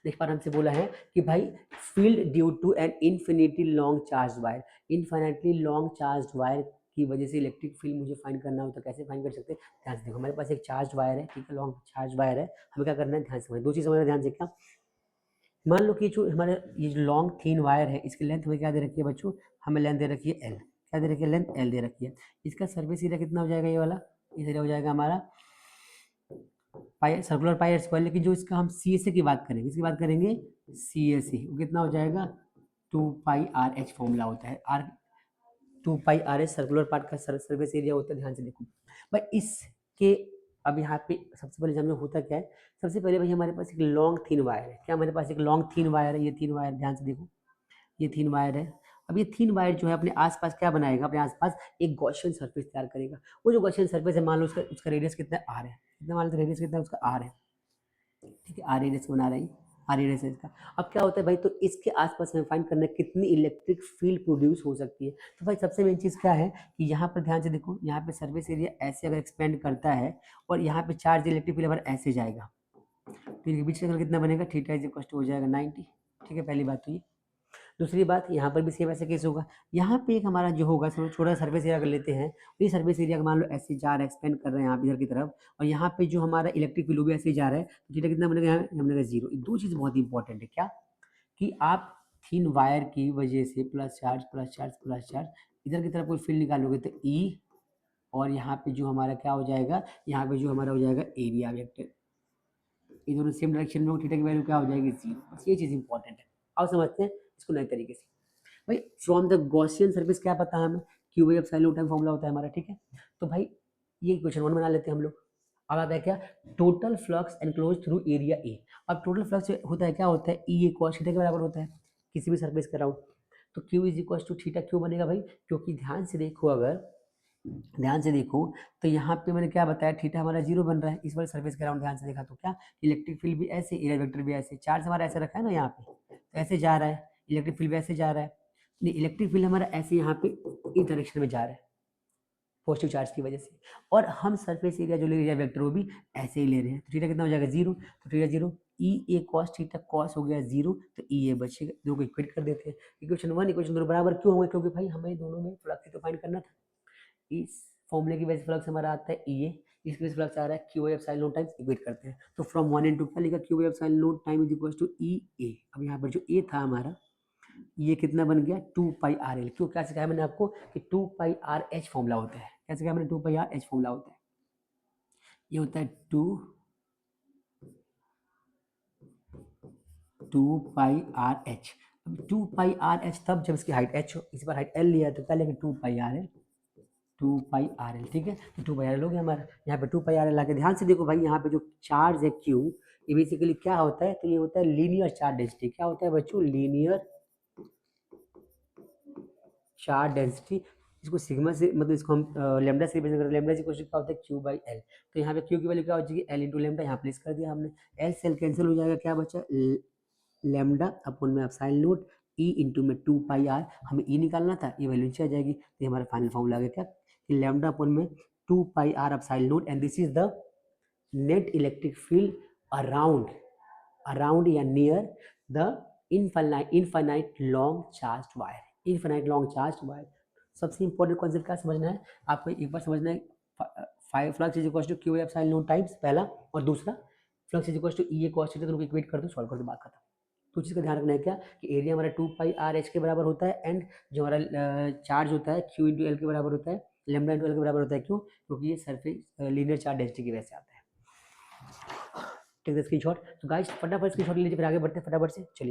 इस बार हमसे बोला है कि भाई field due to an infinitely long charge wire, infinitely long charge wire की वजह से इलेक्ट्रिक फील्ड मुझे फाइंड करना हो तो कैसे फाइंड कर सकते हैं। ध्यान से देखो, हमारे पास एक चार्ज वायर है, ठीक है, लॉन्ग चार्ज वायर है, हमें क्या करना है, ध्यान से दो चीज़ समझना, ध्यान से। क्या मान लो कि जो हमारे ये जो लॉन्ग थिन वायर है, इसकी लेंथ हमें क्या दे रखी है बच्चों, हमें लेंथ दे रखी है एल। क्या दे रखी है, लेंथ एल दे रखी है। इसका सर्विस एरिया कितना हो जाएगा, ये वाला इस एरिया हो जाएगा हमारा पाई सर्कुलर पाई आर स्क्वायर। लेकिन जो इसका हम सी एस ए की बात करेंगे, इसकी बात करेंगे सी एस ए, वो कितना हो जाएगा 2πr/h फॉर्मूला होता है, आर 2πr/h सर्कुलर पार्ट का सर्विस एरिया होता है। ध्यान से देखो भाई, इसके अब यहाँ पे सबसे पहले हमें होता क्या है, सबसे पहले भाई हमारे पास एक लॉन्ग थिन वायर है। क्या हमारे पास एक लॉन्ग थिन वायर है, ये थिन वायर, ध्यान से देखो ये थिन वायर है। अब ये थिन वायर जो है अपने आसपास क्या बनाएगा, अपने आसपास एक गॉसियन सरफेस तैयार करेगा। वो जो गॉसियन सरफेस है, मान लो उसका रेडियस कितना आर है, कितना मान लो रेडियस कितना है उसका आर है, ठीक है, आर रेडियस बना रही आर रेडियस है इसका। अब क्या होता है भाई, तो इसके आसपास हमें फाइंड करना है कितनी इलेक्ट्रिक फील्ड प्रोड्यूस हो सकती है। तो भाई सबसे मेन चीज़ क्या है कि यहाँ पर ध्यान से देखो, यहाँ पे सर्फेस एरिया ऐसे अगर एक्सपेंड करता है और यहाँ पे चार्ज इलेक्ट्रिक फील्ड अगर ऐसे जाएगा, तो इनके बीच का एंगल कितना बनेगा, थीटा इज इक्वल टू हो जाएगा 90, ठीक है, पहली बात तो ये। दूसरी बात, यहाँ पर भी सेम ऐसा केस होगा। यहाँ पे एक हमारा जो होगा, छोटा सर्फेस एरिया कर लेते हैं, ये सर्फेस एरिया मान लो ऐसे जा रहा है, एक्सपेंड कर रहे हैं यहाँ पे इधर की तरफ, और यहाँ पे जो हमारा इलेक्ट्रिक फील्ड भी ऐसे जा रहा है, तो थीटा कितना बनेगा, यहाँ बनेगा 0। दो चीज़ बहुत इंपॉर्टेंट है, क्या कि आप थिन वायर की वजह से plus charge plus charge plus charge इधर की तरफ कोई फील्ड निकालोगे तो ई, और यहाँ पे जो हमारा क्या हो जाएगा, यहाँ पे जो हमारा हो जाएगा एरिया वेक्टर, ये दोनों सेम डायरेक्शन में हो, थीटा की वैल्यू क्या हो जाएगी 0। बस ये चीज़ इंपॉर्टेंट है। अब समझते हैं इसको नए तरीके से। भाई फ्रॉम द गॉसियन सर्फेस क्या पता है हमें, Q by epsilon time formula होता है हमारा, ठीक है। तो भाई ये इक्वेशन 1 बना लेते हैं हम लोग। अब आता है क्या, total flux enclose through area A. अब टोटल फ्लक्स होता है, क्या होता है, ई ए कॉस थीटा के बराबर होता है किसी भी सर्फेस का राउंड। तो Q is equal to theta क्यों बनेगा भाई, क्योंकि ध्यान से देखो, अगर ध्यान से देखो तो यहाँ पे मैंने क्या बताया, थीटा हमारा 0 बन रहा है इस वाले सर्फेस के अराउंड। ध्यान से देखा तो क्या, इलेक्ट्रिक फील्ड भी ऐसे, एरिया वेक्टर भी ऐसे, चार्ज हमारा ऐसे रखा है ना यहाँ पे, तो ऐसे जा रहा है, इलेक्ट्रिक फील्ड भी ऐसे जा रहा है, नहीं इलेक्ट्रिक फील्ड हमारा ऐसे यहाँ पे इस डायरेक्शन में जा रहा है पॉजिटिव चार्ज की वजह से, और हम सरफेस एरिया जो ले रहे हैं वेक्टर वो भी ऐसे ही ले रहे हैं। तो थीटा कितना हो जाएगा 0, तो theta 0, E A cos theta cos हो गया 0, तो ई ए बचेगा, दो को इक्वेट कर देते हैं। इक्वेशन 1 इक्वेशन 2 बराबर क्यों होंगे, क्योंकि भाई हमें दोनों में फ्लक्स तो फाइंड करना था। इस फॉर्मूले की वजह से फ्लक्स हमारा आता है ई ए, इसकी वजह से फ्लक्स आ रहा है Q by epsilon naught times, equate करते हैं। तो फ्रॉम 1 एंड 2 क्या लिखा, Q by epsilon naught time is equal to E A. अब यहाँ पर जो ए था हमारा, ये कितना बन गया 2πrl। क्यों, क्या सिखाया मैंने आपको कि 2πrh फॉर्मूला होता है। क्या सिखाया मैंने, 2πrh फॉर्मूला होता है, ये होता है 2πrh। अब 2πrh तब जब इसकी हाइट h हो, इस बार हाइट l लिया तो क्या लेंगे 2πrl, 2πrl, ठीक है। तो 2πrl हो गया हमारा, यहाँ पे 2πrl लाके ध्यान से देखो भाई, यहाँ पे जो चार्ज है q, ये बेसिकली क्या होता है, तो ये होता है लीनियर चार्ज डेंसिटी। क्या होता है बच्चों, लीनियर चार्ज डेंसिटी। इसको सिग्मा से मतलब इसको हम लेमडा से रिप्रेजेंट करते हैं। लेमडा इक्वल टू क्या होता है, क्यू बाई एल। तो यहाँ पे क्यू की वैल्यू क्या हो जाएगी, एल इंटू लेमडा, यहाँ प्लेस कर दिया हमने, एल से एल कैंसिल हो जाएगा, क्या बचा लेमडा अपन में एप्सिलॉन नॉट ई इंटू में 2πr, हमें ई निकालना था, ये वैल्यू नीचे आ जाएगी। तो हमारा फाइनल फॉर्मूला आ गया क्या, कि लेमडा अपन में 2πr epsilon naught, and this is the net electric field around या near the infinite long charge wire. Infinite long charge wire, सबसे इंपॉर्टेंट कॉन्सेप्ट क्या समझना है आपको, एक बार समझना है, flux is equal to Q epsilon naught times पहला, और दूसरा flux is equal to E A cos theta, दोनों को इक्वेट कर दो, सॉल्व कर दो, बात खत्म। तो चीज़ का ध्यान रखना है क्या, कि एरिया हमारा 2πrh के बराबर होता है, एंड जो हमारा चार्ज होता है क्यू इंटू एल के बराबर होता है, लेमडा इंटू एल के बराबर होता है। क्यों, क्योंकि ये सरफेस लीनियर चार्ज डेंसिटी की वजह से आता है। Take the screenshot. तो गाइस फटाफट स्क्रीनशॉट लीजिए, फिर आगे बढ़ते हैं फटाफट से, चलिए।